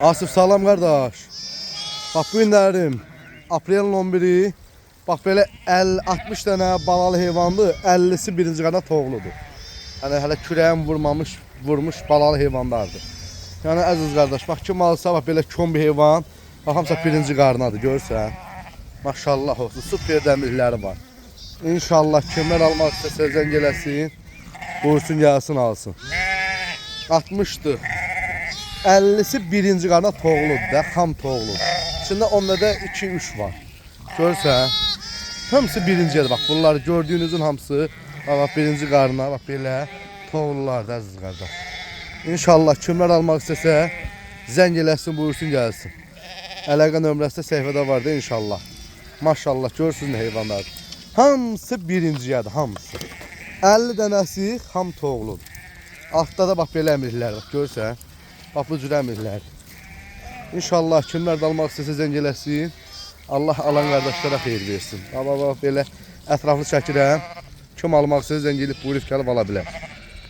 Asif salam qardaş. Bax bu günlərim aprelin 11-i. Bax belə 50-60 dənə balalı heyvandır. 50'si birinci qana toğludur. Yəni hələ kürəyim vurmuş balalı heyvanlardır. Yəni əziz qardaş, bax kim alsa bax belə kom bir heyvan. Bax hamısı birinci qarnadır, görürsən? Maşallah olsun, super dəmirləri var. İnşallah kimlər almaq istəsə zəng eləsin. Buyursun gəlsin alsın. 60'dır. 50'si birinci qarna toğludur da, xam toğludur. İçində onda da 2-3 var. Görürsən? Hamısı birincidir. Bax bunları gördüyünüzün hamısı bax birinci qarna, bax belə toğlulardır əziz qardaş. İnşallah kimlər almaq istəsə zəng eləsin, buyursun gəlsin. Əlaqə nömrəsi də səhifədə var da inşallah. Maşallah görürsünüz nə heyvanlar. Hamısı birinciyədir, hamısı. 50 dənəsi xam toğludur. Altda da bax belə əmirlər, bax görürsən? Bax bu cür əmirlər. İnşallah kimlər də almaq istəsə zəng eləsin. Allah alan qardaşlara xeyir versin. Bax belə ətraflı çəkirəm. Kim almaq istəsə zəng edib buyurub gəlib ala bilər.